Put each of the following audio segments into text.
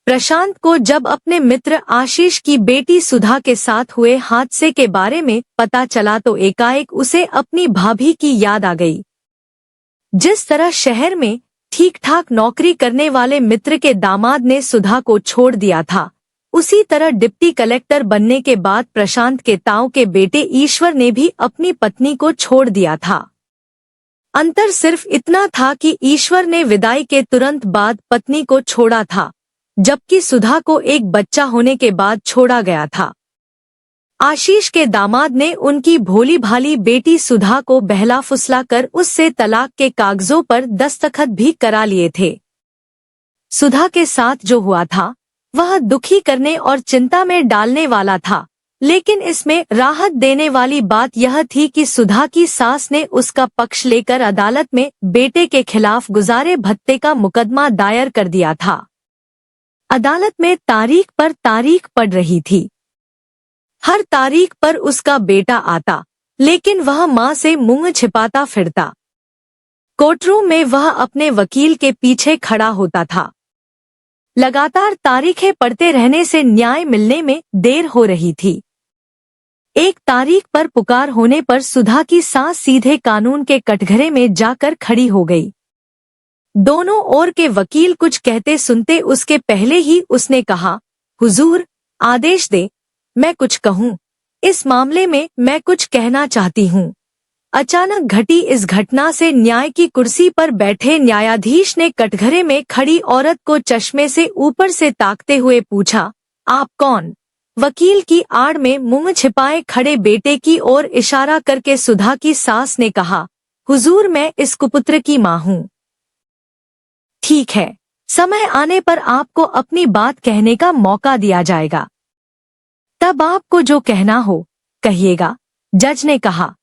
प्रशांत को जब अपने मित्र आशीष की बेटी सुधा के साथ हुए हादसे के बारे में पता चला तो एकाएक उसे अपनी भाभी की याद आ गई। जिस तरह शहर में ठीक ठाक नौकरी करने वाले मित्र के दामाद ने सुधा को छोड़ दिया था, उसी तरह डिप्टी कलेक्टर बनने के बाद प्रशांत के ताऊ के बेटे ईश्वर ने भी अपनी पत्नी को छोड़ दिया था। अंतर सिर्फ इतना था कि ईश्वर ने विदाई के तुरंत बाद पत्नी को छोड़ा था, जबकि सुधा को एक बच्चा होने के बाद छोड़ा गया था। आशीष के दामाद ने उनकी भोली भाली बेटी सुधा को बहला फुसला कर उससे तलाक के कागजों पर दस्तखत भी करा लिए थे। सुधा के साथ जो हुआ था वह दुखी करने और चिंता में डालने वाला था, लेकिन इसमें राहत देने वाली बात यह थी कि सुधा की सास ने उसका पक्ष लेकर अदालत में बेटे के खिलाफ गुजारे भत्ते का मुकदमा दायर कर दिया था। अदालत में तारीख पर तारीख पड़ रही थी। हर तारीख पर उसका बेटा आता, लेकिन वह मां से मुंह छिपाता फिरता। कोर्टरूम में वह अपने वकील के पीछे खड़ा होता था। लगातार तारीखें पढ़ते रहने से न्याय मिलने में देर हो रही थी। एक तारीख पर पुकार होने पर सुधा की सास सीधे कानून के कटघरे में जाकर खड़ी हो गई। दोनों ओर के वकील कुछ कहते सुनते उसके पहले ही उसने कहा, हुजूर, आदेश दे, मैं कुछ कहूँ। इस मामले में मैं कुछ कहना चाहती हूँ। अचानक घटी इस घटना से न्याय की कुर्सी पर बैठे न्यायाधीश ने कटघरे में खड़ी औरत को चश्मे से ऊपर से ताकते हुए पूछा, आप कौन? वकील की आड़ में मुंह छिपाए खड़े बेटे की ओर इशारा करके सुधा की सास ने कहा, हुजूर, मैं इस कुपुत्र की मां हूँ। ठीक है, समय आने पर आपको अपनी बात कहने का मौका दिया जाएगा, तब आपको जो कहना हो कहिएगा, जज ने कहा।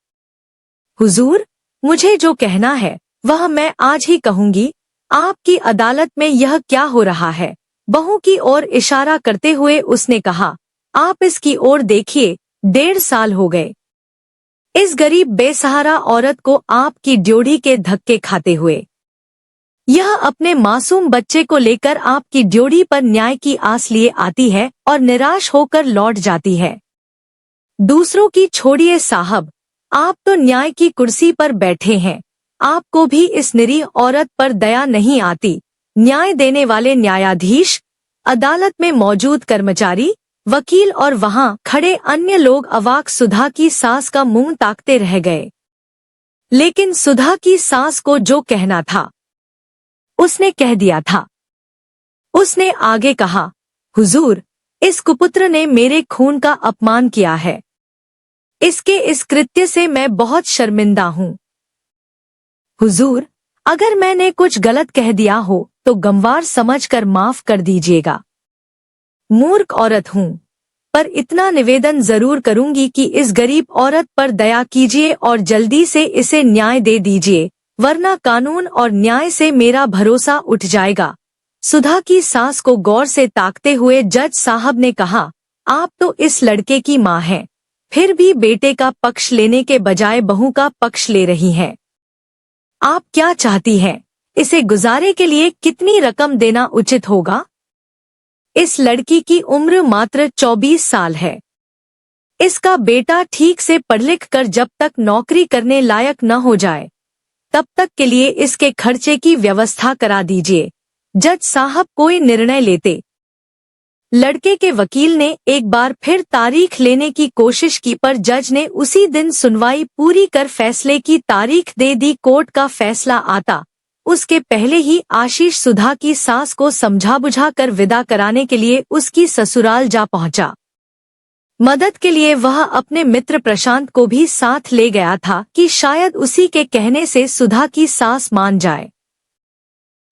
हुजूर, मुझे जो कहना है वह मैं आज ही कहूंगी। आपकी अदालत में यह क्या हो रहा है? बहू की ओर इशारा करते हुए उसने कहा, आप इसकी ओर देखिए, 1.5 साल हो गए इस गरीब बेसहारा औरत को आपकी ड्योढ़ी के धक्के खाते हुए। यह अपने मासूम बच्चे को लेकर आपकी ड्योढ़ी पर न्याय की आस लिए आती है और निराश होकर लौट जाती है। दूसरों की छोड़िए साहब, आप तो न्याय की कुर्सी पर बैठे हैं, आपको भी इस निरीह औरत पर दया नहीं आती। न्याय देने वाले न्यायाधीश, अदालत में मौजूद कर्मचारी, वकील और वहां खड़े अन्य लोग अवाक सुधा की सास का मुंह ताकते रह गए। लेकिन सुधा की सास को जो कहना था उसने कह दिया था। उसने आगे कहा, हुजूर, इस कुपुत्र ने मेरे खून का अपमान किया है। इसके इस कृत्य से मैं बहुत शर्मिंदा हूँ। हुजूर, अगर मैंने कुछ गलत कह दिया हो तो गमवार समझकर माफ कर दीजिएगा। मूर्ख औरत हूँ, पर इतना निवेदन जरूर करूंगी कि इस गरीब औरत पर दया कीजिए और जल्दी से इसे न्याय दे दीजिए, वरना कानून और न्याय से मेरा भरोसा उठ जाएगा। सुधा की सास को गौर से ताकते हुए जज साहब ने कहा, आप तो इस लड़के की मां हैं, फिर भी बेटे का पक्ष लेने के बजाय बहू का पक्ष ले रही हैं। आप क्या चाहती हैं? इसे गुजारे के लिए कितनी रकम देना उचित होगा? इस लड़की की उम्र मात्र 24 साल है। इसका बेटा ठीक से पढ़ लिख कर जब तक नौकरी करने लायक न हो जाए, तब तक के लिए इसके खर्चे की व्यवस्था करा दीजिए। जज साहब कोई निर्णय लेते। लड़के के वकील ने एक बार फिर तारीख लेने की कोशिश की, पर जज ने उसी दिन सुनवाई पूरी कर फैसले की तारीख दे दी। कोर्ट का फैसला आता उसके पहले ही आशीष सुधा की सास को समझा बुझा कर विदा कराने के लिए उसकी ससुराल जा पहुंचा। मदद के लिए वह अपने मित्र प्रशांत को भी साथ ले गया था कि शायद उसी के कहने से सुधा की सास मान जाए।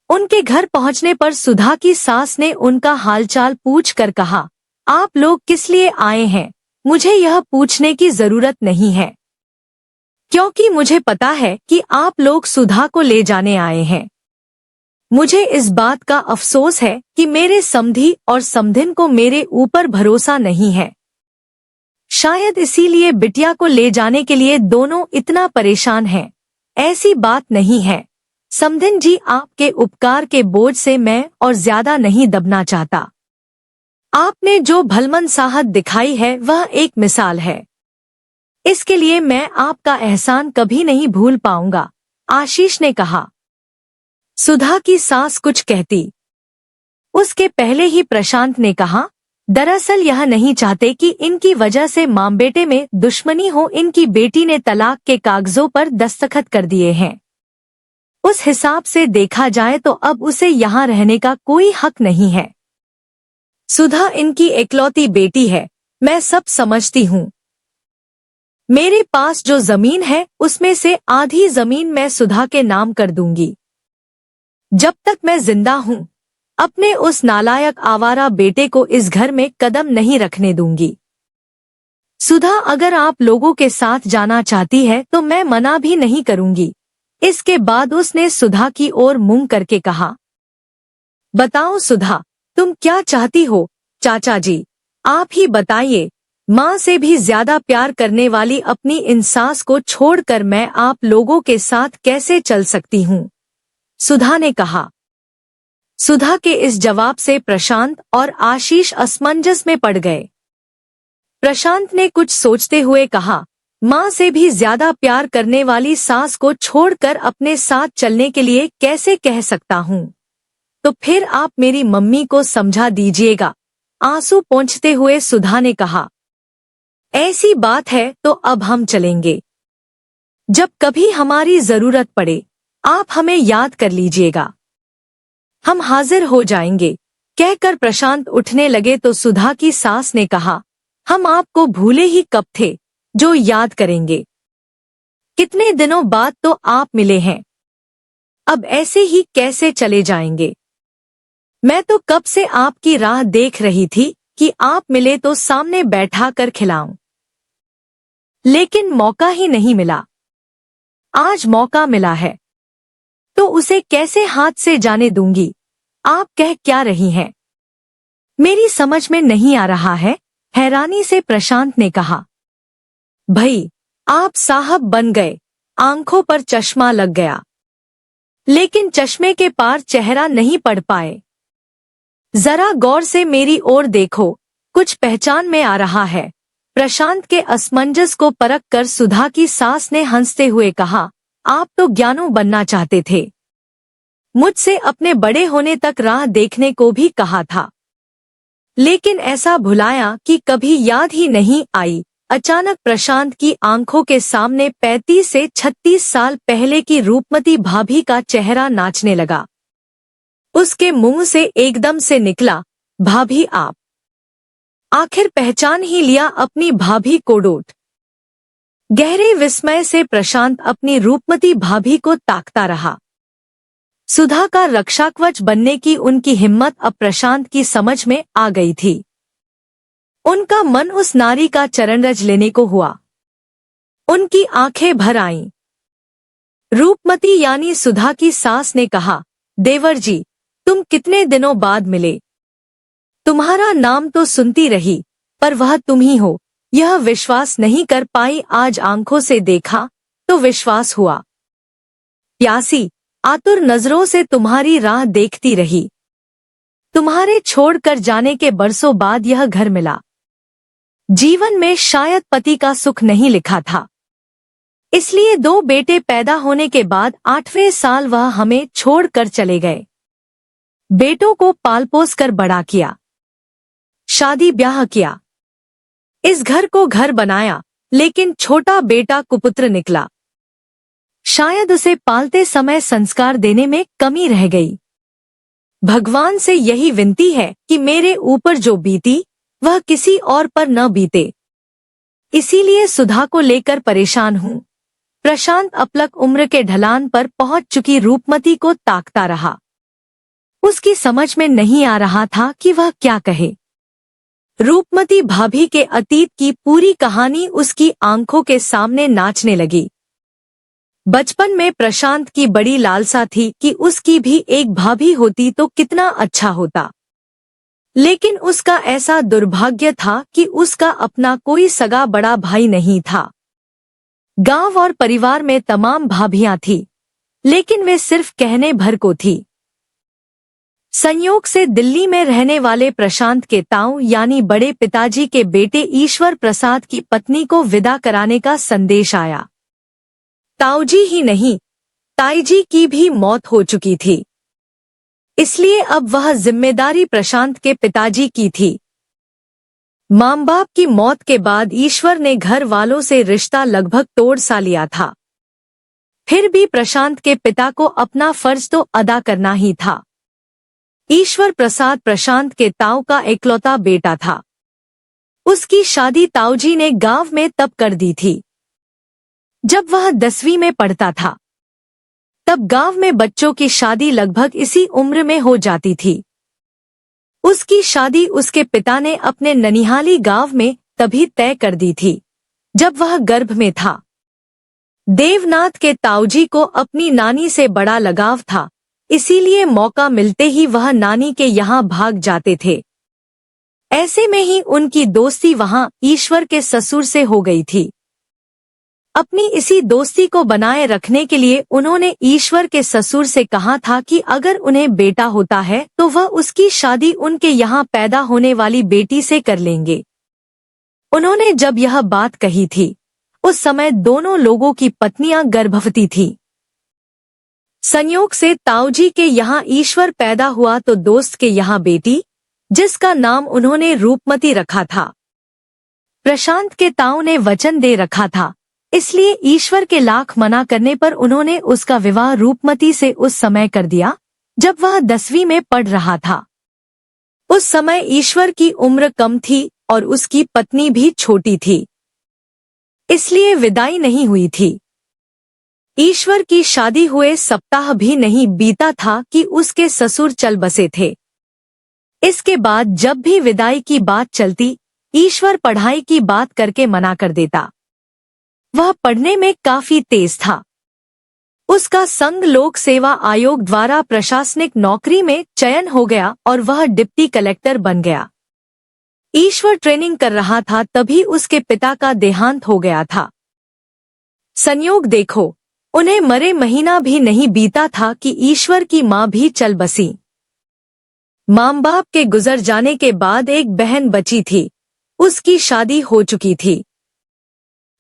उनके घर पहुंचने पर सुधा की सास ने उनका हालचाल पूछकर कहा, आप लोग किस लिए आए हैं? मुझे यह पूछने की जरूरत नहीं है, क्योंकि मुझे पता है कि आप लोग सुधा को ले जाने आए हैं। मुझे इस बात का अफसोस है कि मेरे समधी और समधिन को मेरे ऊपर भरोसा नहीं है। शायद इसीलिए बिटिया को ले जाने के लिए दोनों इतना परेशान हैं। ऐसी बात नहीं है समधिन जी, आपके उपकार के बोझ से मैं और ज्यादा नहीं दबना चाहता। आपने जो भलमनसाहत दिखाई है वह एक मिसाल है। इसके लिए मैं आपका एहसान कभी नहीं भूल पाऊंगा, आशीष ने कहा। सुधा की सास कुछ कहती उसके पहले ही प्रशांत ने कहा, दरअसल यह नहीं चाहते कि इनकी वजह से माँ बेटे में दुश्मनी हो। इनकी बेटी ने तलाक के कागजों पर दस्तखत कर दिए हैं। उस हिसाब से देखा जाए तो अब उसे यहाँ रहने का कोई हक नहीं है। सुधा इनकी इकलौती बेटी है, मैं सब समझती हूँ। मेरे पास जो जमीन है उसमें से आधी जमीन मैं सुधा के नाम कर दूंगी। जब तक मैं जिंदा हूँ अपने उस नालायक आवारा बेटे को इस घर में कदम नहीं रखने दूंगी। सुधा अगर आप लोगों के साथ जाना चाहती है तो मैं मना भी नहीं करूंगी। इसके बाद उसने सुधा की ओर मुंह करके कहा, बताओ सुधा, तुम क्या चाहती हो? चाचा जी, आप ही बताइए। माँ से भी ज्यादा प्यार करने वाली अपनी इन सास को छोड़कर मैं आप लोगों के साथ कैसे चल सकती हूँ? सुधा ने कहा। सुधा के इस जवाब से प्रशांत और आशीष असमंजस में पड़ गए। प्रशांत ने कुछ सोचते हुए कहा, माँ से भी ज्यादा प्यार करने वाली सास को छोड़कर अपने साथ चलने के लिए कैसे कह सकता हूँ? तो फिर आप मेरी मम्मी को समझा दीजिएगा, आंसू पोंछते हुए सुधा ने कहा। ऐसी बात है तो अब हम चलेंगे। जब कभी हमारी जरूरत पड़े आप हमें याद कर लीजिएगा, हम हाजिर हो जाएंगे। कहकर प्रशांत उठने लगे तो सुधा की सास ने कहा, हम आपको भूले ही कब थे जो याद करेंगे। कितने दिनों बाद तो आप मिले हैं, अब ऐसे ही कैसे चले जाएंगे? मैं तो कब से आपकी राह देख रही थी कि आप मिले तो सामने बैठा कर खिलाऊं, लेकिन मौका ही नहीं मिला। आज मौका मिला है तो उसे कैसे हाथ से जाने दूंगी? आप कह क्या रही हैं? मेरी समझ में नहीं आ रहा है, हैरानी से प्रशांत ने कहा। भाई, आप साहब बन गए। आंखों पर चश्मा लग गया, लेकिन चश्मे के पार चेहरा नहीं पढ़ पाए। जरा गौर से मेरी ओर देखो, कुछ पहचान में आ रहा है। प्रशांत के असमंजस को परख कर सुधा की सास ने हंसते हुए कहा, आप तो ज्ञानू बनना चाहते थे। मुझसे अपने बड़े होने तक राह देखने को भी कहा था, लेकिन ऐसा भुलाया कि कभी याद ही नहीं आई। अचानक प्रशांत की आंखों के सामने 35 से 36 साल पहले की रूपमती भाभी का चेहरा नाचने लगा। उसके मुंह से एकदम से निकला, भाभी आप? आखिर पहचान ही लिया अपनी भाभी को? डोट गहरे विस्मय से प्रशांत अपनी रूपमती भाभी को ताकता रहा। सुधा का रक्षाकवच बनने की उनकी हिम्मत अब प्रशांत की समझ में आ गई थी। उनका मन उस नारी का चरणरज लेने को हुआ। उनकी आंखें भर आईं। रूपमती यानी सुधा की सास ने कहा, देवर जी, तुम कितने दिनों बाद मिले। तुम्हारा नाम तो सुनती रही, पर वह तुम ही हो, यह विश्वास नहीं कर पाई। आज आंखों से देखा तो विश्वास हुआ। प्यासी आतुर नजरों से तुम्हारी राह देखती रही। तुम्हारे छोड़कर जाने के बरसों बाद यह घर मिला। जीवन में शायद पति का सुख नहीं लिखा था, इसलिए 2 बेटे पैदा होने के बाद 8वें साल वह हमें छोड़कर चले गए। बेटों को पाल पोस कर बड़ा किया, शादी ब्याह किया, इस घर को घर बनाया, लेकिन छोटा बेटा कुपुत्र निकला। शायद उसे पालते समय संस्कार देने में कमी रह गई। भगवान से यही विनती है कि मेरे ऊपर जो बीती वह किसी और पर न बीते। इसीलिए सुधा को लेकर परेशान हूँ। प्रशांत अपलक उम्र के ढलान पर पहुंच चुकी रूपमती को ताकता रहा। उसकी समझ में नहीं आ रहा था कि वह क्या कहे। रूपमती भाभी के अतीत की पूरी कहानी उसकी आंखों के सामने नाचने लगी। बचपन में प्रशांत की बड़ी लालसा थी कि उसकी भी एक भाभी होती तो कितना अच्छा होता, लेकिन उसका ऐसा दुर्भाग्य था कि उसका अपना कोई सगा बड़ा भाई नहीं था। गांव और परिवार में तमाम भाभियां थी, लेकिन वे सिर्फ कहने भर को थी। संयोग से दिल्ली में रहने वाले प्रशांत के ताऊ यानी बड़े पिताजी के बेटे ईश्वर प्रसाद की पत्नी को विदा कराने का संदेश आया। ताऊजी ही नहीं, ताईजी की भी मौत हो चुकी थी, इसलिए अब वह जिम्मेदारी प्रशांत के पिताजी की थी। मां बाप की मौत के बाद ईश्वर ने घर वालों से रिश्ता लगभग तोड़ सा लिया था। फिर भी प्रशांत के पिता को अपना फर्ज तो अदा करना ही था। ईश्वर प्रसाद प्रशांत के ताऊ का इकलौता बेटा था। उसकी शादी ताऊजी ने गांव में तब कर दी थी जब वह 10वीं में पढ़ता था। तब गांव में बच्चों की शादी लगभग इसी उम्र में हो जाती थी। उसकी शादी उसके पिता ने अपने ननिहाली गांव में तभी तय कर दी थी जब वह गर्भ में था। देवनाथ के ताऊजी को अपनी नानी से बड़ा लगाव था, इसीलिए मौका मिलते ही वह नानी के यहाँ भाग जाते थे। ऐसे में ही उनकी दोस्ती वहां ईश्वर के ससुर से हो गई थी। अपनी इसी दोस्ती को बनाए रखने के लिए उन्होंने ईश्वर के ससुर से कहा था कि अगर उन्हें बेटा होता है तो वह उसकी शादी उनके यहाँ पैदा होने वाली बेटी से कर लेंगे। उन्होंने जब यह बात कही थी, उस समय दोनों लोगों की पत्नियां गर्भवती थीं। संयोग से ताऊजी के यहाँ ईश्वर पैदा हुआ तो दोस्त के यहाँ बेटी, जिसका नाम उन्होंने रूपमती रखा था। प्रशांत के ताऊ ने वचन दे रखा था, इसलिए ईश्वर के लाख मना करने पर उन्होंने उसका विवाह रूपमती से उस समय कर दिया जब वह 10वीं में पढ़ रहा था। उस समय ईश्वर की उम्र कम थी और उसकी पत्नी भी छोटी थी, इसलिए विदाई नहीं हुई थी। ईश्वर की शादी हुए सप्ताह भी नहीं बीता था कि उसके ससुर चल बसे थे। इसके बाद जब भी विदाई की बात चलती, ईश्वर पढ़ाई की बात करके मना कर देता। वह पढ़ने में काफी तेज था। उसका संघ लोक सेवा आयोग द्वारा प्रशासनिक नौकरी में चयन हो गया और वह डिप्टी कलेक्टर बन गया। ईश्वर ट्रेनिंग कर रहा था तभी उसके पिता का देहांत हो गया था। संयोग देखो, उन्हें मरे महीना भी नहीं बीता था कि ईश्वर की मां भी चल बसी। मां बाप के गुजर जाने के बाद एक बहन बची थी, उसकी शादी हो चुकी थी,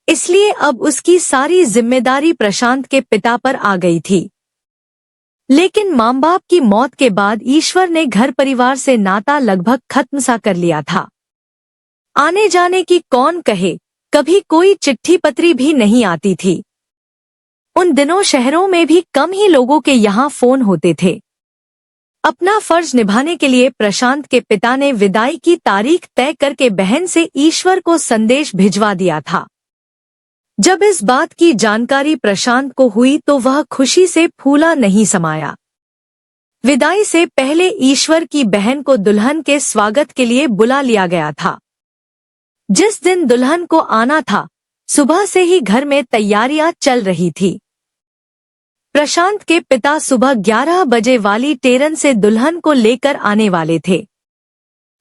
इसलिए अब उसकी सारी जिम्मेदारी प्रशांत के पिता पर आ गई थी। लेकिन मां बाप की मौत के बाद ईश्वर ने घर परिवार से नाता लगभग खत्म सा कर लिया था। आने जाने की कौन कहे, कभी कोई चिट्ठी पत्री भी नहीं आती थी। उन दिनों शहरों में भी कम ही लोगों के यहाँ फोन होते थे। अपना फर्ज निभाने के लिए प्रशांत के पिता ने विदाई की तारीख तय करके बहन से ईश्वर को संदेश भिजवा दिया था। जब इस बात की जानकारी प्रशांत को हुई तो वह खुशी से फूला नहीं समाया। विदाई से पहले ईश्वर की बहन को दुल्हन के स्वागत के लिए बुला लिया गया था। जिस दिन दुल्हन को आना था, सुबह से ही घर में तैयारियां चल रही थी। प्रशांत के पिता सुबह 11 बजे वाली ट्रेन से दुल्हन को लेकर आने वाले थे।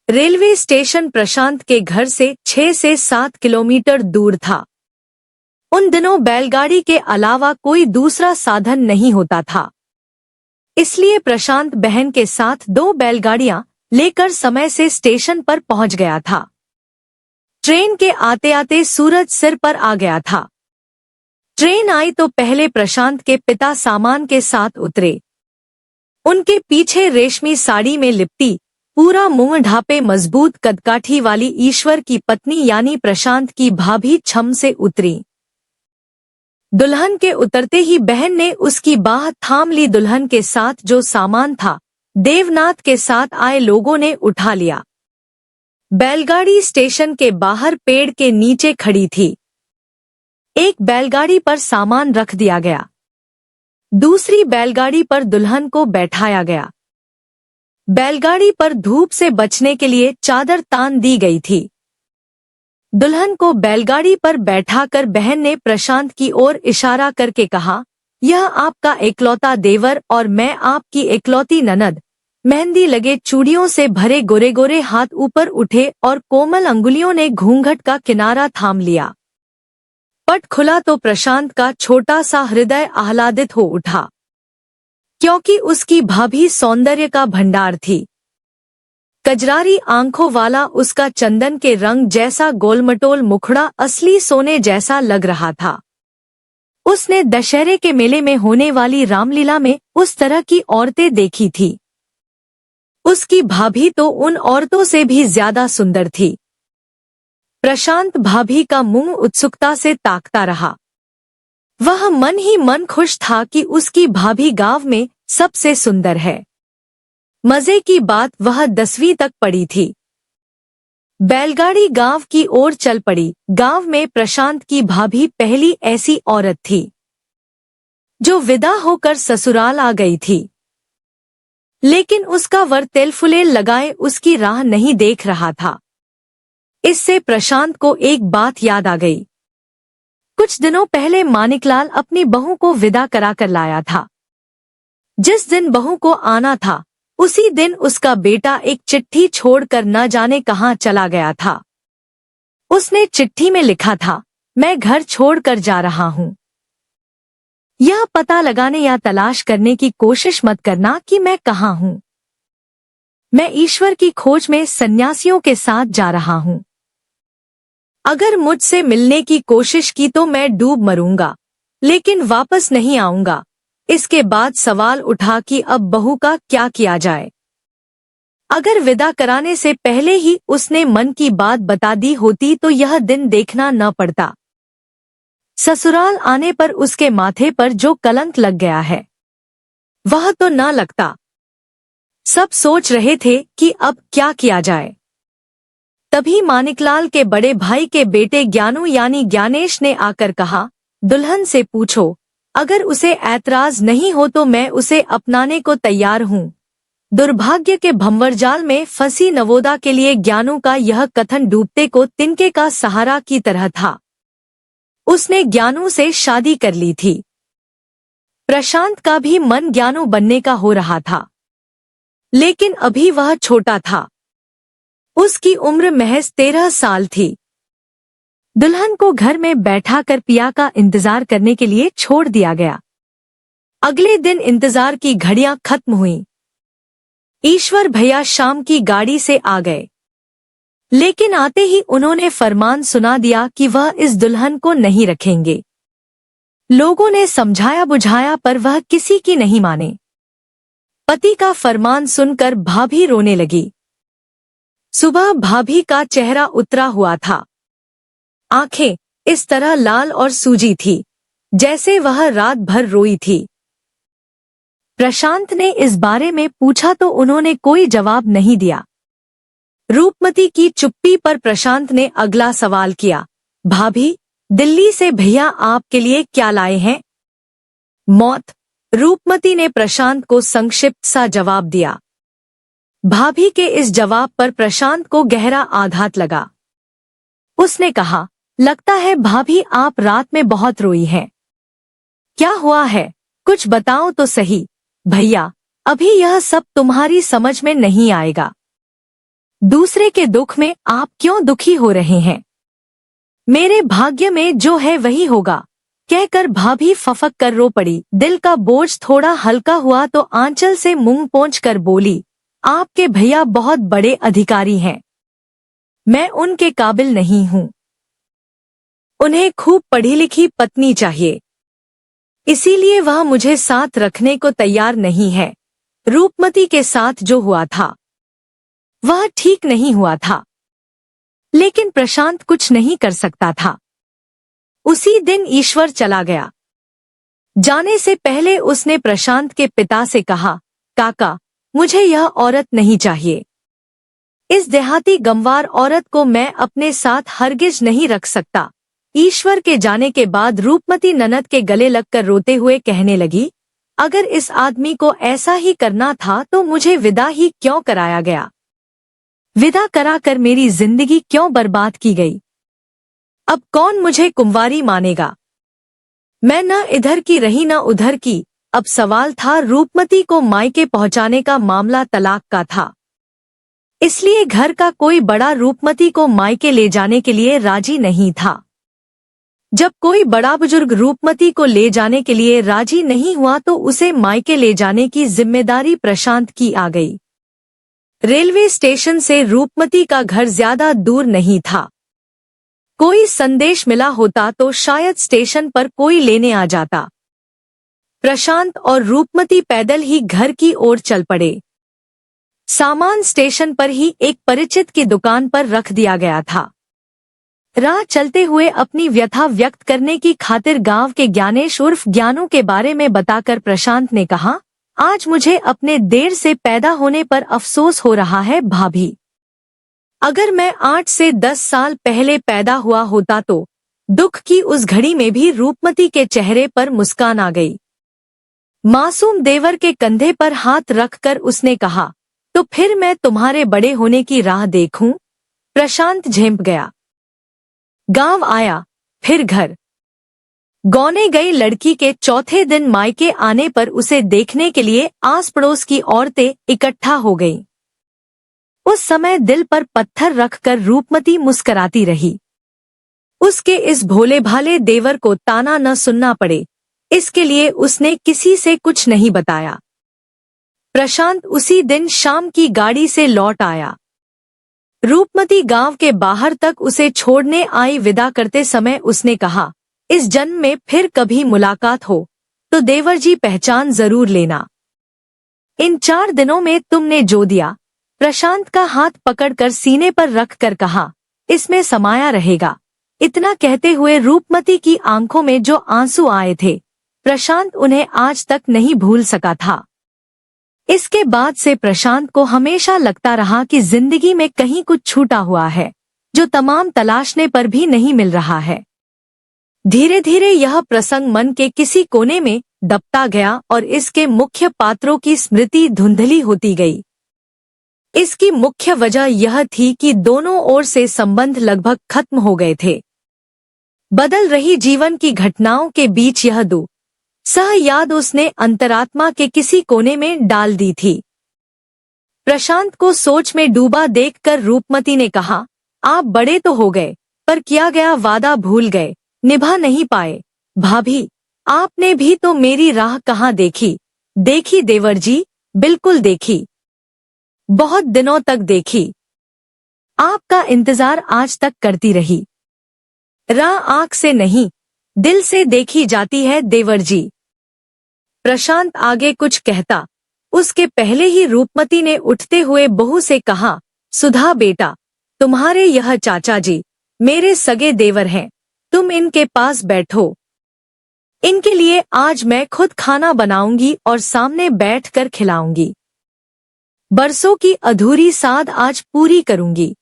रेलवे स्टेशन प्रशांत के घर से 6 से 7 किलोमीटर दूर था। उन दिनों बैलगाड़ी के अलावा कोई दूसरा साधन नहीं होता था, इसलिए प्रशांत बहन के साथ 2 बैलगाड़ियां लेकर समय से स्टेशन पर पहुंच गया था। ट्रेन के आते आते सूरज सिर पर आ गया था। ट्रेन आई तो पहले प्रशांत के पिता सामान के साथ उतरे। उनके पीछे रेशमी साड़ी में लिपटी, पूरा मुंह ढापे मजबूत कदकाठी वाली ईश्वर की पत्नी यानी प्रशांत की भाभी छम से उतरी। दुल्हन के उतरते ही बहन ने उसकी बाह थाम ली। दुल्हन के साथ जो सामान था, देवनाथ के साथ आए लोगों ने उठा लिया। बैलगाड़ी स्टेशन के बाहर पेड़ के नीचे खड़ी थी। एक बैलगाड़ी पर सामान रख दिया गया, दूसरी बैलगाड़ी पर दुल्हन को बैठाया गया। बैलगाड़ी पर धूप से बचने के लिए चादर तान दी गई थी। दुल्हन को बैलगाड़ी पर बैठाकर बहन ने प्रशांत की ओर इशारा करके कहा, यह आपका इकलौता देवर और मैं आपकी इकलौती ननद। मेहंदी लगे चूड़ियों से भरे गोरे गोरे हाथ ऊपर उठे और कोमल अंगुलियों ने घूंघट का किनारा थाम लिया। पट खुला तो प्रशांत का छोटा सा हृदय आह्लादित हो उठा। क्योंकि उसकी भाभी सौंदर्य का भंडार थी। कजरारी आंखों वाला उसका चंदन के रंग जैसा गोलमटोल मुखड़ा असली सोने जैसा लग रहा था। उसने दशहरे के मेले में होने वाली रामलीला में उस तरह की औरतें देखी थी। उसकी भाभी तो उन औरतों से भी ज्यादा सुंदर थी। प्रशांत भाभी का मुंह उत्सुकता से ताकता रहा। वह मन ही मन खुश था कि उसकी भाभी गांव में सबसे सुंदर है। मजे की बात वह 10वीं तक पढ़ी थी। बैलगाड़ी गांव की ओर चल पड़ी। गांव में प्रशांत की भाभी पहली ऐसी औरत थी जो विदा होकर ससुराल आ गई थी। लेकिन उसका वर तेलफुलेल लगाए उसकी राह नहीं देख रहा था। इससे प्रशांत को एक बात याद आ गई। कुछ दिनों पहले मानिकलाल अपनी बहू को विदा कराकर लाया था। जिस दिन बहू को आना था उसी दिन उसका बेटा एक चिट्ठी छोड़कर न जाने कहां चला गया था। उसने चिट्ठी में लिखा था, मैं घर छोड़कर जा रहा हूं। यह पता लगाने या तलाश करने की कोशिश मत करना कि मैं कहां हूं। मैं ईश्वर की खोज में सन्यासियों के साथ जा रहा हूं। अगर मुझसे मिलने की कोशिश की तो मैं डूब मरूंगा, लेकिन वापस नहीं आऊंगा। इसके बाद सवाल उठा कि अब बहू का क्या किया जाए। अगर विदा कराने से पहले ही उसने मन की बात बता दी होती तो यह दिन देखना न पड़ता। ससुराल आने पर उसके माथे पर जो कलंक लग गया है वह तो न लगता। सब सोच रहे थे कि अब क्या किया जाए। तभी मानिकलाल के बड़े भाई के बेटे ज्ञानू यानी ज्ञानेश ने आकर कहा, दुल्हन से पूछो, अगर उसे ऐतराज नहीं हो तो मैं उसे अपनाने को तैयार हूं। दुर्भाग्य के भंवरजाल में फंसी नवोदा के लिए ज्ञानू का यह कथन डूबते को तिनके का सहारा की तरह था। उसने ज्ञानू से शादी कर ली थी। प्रशांत का भी मन ज्ञानू बनने का हो रहा था, लेकिन अभी वह छोटा था। उसकी उम्र महज 13 साल थी। दुल्हन को घर में बैठाकर पिया का इंतजार करने के लिए छोड़ दिया गया। अगले दिन इंतजार की घड़ियां खत्म हुईं। ईश्वर भैया शाम की गाड़ी से आ गए, लेकिन आते ही उन्होंने फरमान सुना दिया कि वह इस दुल्हन को नहीं रखेंगे। लोगों ने समझाया बुझाया पर वह किसी की नहीं माने। पति का फरमान सुनकर भाभी रोने लगी। सुबह भाभी का चेहरा उतरा हुआ था। आंखें इस तरह लाल और सूजी थी जैसे वह रात भर रोई थी। प्रशांत ने इस बारे में पूछा तो उन्होंने कोई जवाब नहीं दिया। रूपमती की चुप्पी पर प्रशांत ने अगला सवाल किया, भाभी, दिल्ली से भैया आपके लिए क्या लाए हैं? मौत। रूपमती ने प्रशांत को संक्षिप्त सा जवाब दिया। भाभी के इस जवाब पर प्रशांत को गहरा आघात लगा। उसने कहा, लगता है भाभी आप रात में बहुत रोई हैं। क्या हुआ है? कुछ बताओ तो सही। भैया, अभी यह सब तुम्हारी समझ में नहीं आएगा। दूसरे के दुख में आप क्यों दुखी हो रहे हैं? मेरे भाग्य में जो है वही होगा, कहकर भाभी फफक कर रो पड़ी। दिल का बोझ थोड़ा हल्का हुआ तो आंचल से मुंह पोंछकर बोली, आपके भैया बहुत बड़े अधिकारी हैं। मैं उनके काबिल नहीं हूँ। उन्हें खूब पढ़ी लिखी पत्नी चाहिए, इसीलिए वह मुझे साथ रखने को तैयार नहीं है। रूपमती के साथ जो हुआ था वह ठीक नहीं हुआ था, लेकिन प्रशांत कुछ नहीं कर सकता था। उसी दिन ईश्वर चला गया। जाने से पहले उसने प्रशांत के पिता से कहा, काका, मुझे यह औरत नहीं चाहिए। इस देहाती गंवार औरत को मैं अपने साथ हरगिज नहीं रख सकता। ईश्वर के जाने के बाद रूपमती ननद के गले लगकर रोते हुए कहने लगी, अगर इस आदमी को ऐसा ही करना था तो मुझे विदा ही क्यों कराया गया? विदा कराकर मेरी जिंदगी क्यों बर्बाद की गई? अब कौन मुझे कुंवारी मानेगा? मैं न इधर की रही न उधर की। अब सवाल था रूपमती को मायके पहुंचाने का। मामला तलाक का था, इसलिए घर का कोई बड़ा रूपमती को मायके ले जाने के लिए राजी नहीं था। जब कोई बड़ा बुजुर्ग रूपमती को ले जाने के लिए राजी नहीं हुआ तो उसे मायके ले जाने की जिम्मेदारी प्रशांत की आ गई। रेलवे स्टेशन से रूपमती का घर ज्यादा दूर नहीं था। कोई संदेश मिला होता तो शायद स्टेशन पर कोई लेने आ जाता। प्रशांत और रूपमती पैदल ही घर की ओर चल पड़े। सामान स्टेशन पर ही एक परिचित की दुकान पर रख दिया गया था। राह चलते हुए अपनी व्यथा व्यक्त करने की खातिर गांव के ज्ञानेश उर्फ ज्ञानू के बारे में बताकर प्रशांत ने कहा, आज मुझे अपने देर से पैदा होने पर अफसोस हो रहा है भाभी। अगर मैं 8 से 10 साल पहले पैदा हुआ होता तो दुख की उस घड़ी में भी रूपमती के चेहरे पर मुस्कान आ गई। मासूम देवर के कंधे पर हाथ रखकर उसने कहा, तो फिर मैं तुम्हारे बड़े होने की राह देखूं? प्रशांत झेंप गया। गांव आया, फिर घर। गौने गई लड़की के चौथे दिन मायके आने पर उसे देखने के लिए आस पड़ोस की औरतें इकट्ठा हो गईं। उस समय दिल पर पत्थर रखकर रूपमती मुस्कराती रही। उसके इस भोले भाले देवर को ताना न सुनना पड़े, इसके लिए उसने किसी से कुछ नहीं बताया। प्रशांत उसी दिन शाम की गाड़ी से लौट आया। रूपमती गांव के बाहर तक उसे छोड़ने आई। विदा करते समय उसने कहा, इस जन्म में फिर कभी मुलाकात हो तो देवर जी पहचान जरूर लेना। इन 4 दिनों में तुमने जो दिया। प्रशांत का हाथ पकड़कर सीने पर रख कर कहा, इसमें समाया रहेगा। इतना कहते हुए रूपमती की आंखों में जो आंसू आए थे, प्रशांत उन्हें आज तक नहीं भूल सका था। इसके बाद से प्रशांत को हमेशा लगता रहा कि जिंदगी में कहीं कुछ छूटा हुआ है, जो तमाम तलाशने पर भी नहीं मिल रहा है। धीरे धीरे यह प्रसंग मन के किसी कोने में दबता गया और इसके मुख्य पात्रों की स्मृति धुंधली होती गई। इसकी मुख्य वजह यह थी कि दोनों ओर से संबंध लगभग खत्म हो गए थे। बदल रही जीवन की घटनाओं के बीच यह सह याद उसने अंतरात्मा के किसी कोने में डाल दी थी। प्रशांत को सोच में डूबा देखकर रूपमती ने कहा, आप बड़े तो हो गए, पर किया गया वादा भूल गए, निभा नहीं पाए। भाभी, आपने भी तो मेरी राह कहाँ देखी? देखी देवर जी, बिल्कुल देखी। बहुत दिनों तक देखी। आपका इंतजार आज तक करती रही। राह आंख से नहीं, दिल से देखी जाती है देवर जी। प्रशांत आगे कुछ कहता, उसके पहले ही रूपमती ने उठते हुए बहू से कहा, सुधा बेटा, तुम्हारे यह चाचा जी मेरे सगे देवर हैं, तुम इनके पास बैठो। इनके लिए आज मैं खुद खाना बनाऊंगी और सामने बैठकर खिलाऊंगी। बरसों की अधूरी साध आज पूरी करूंगी।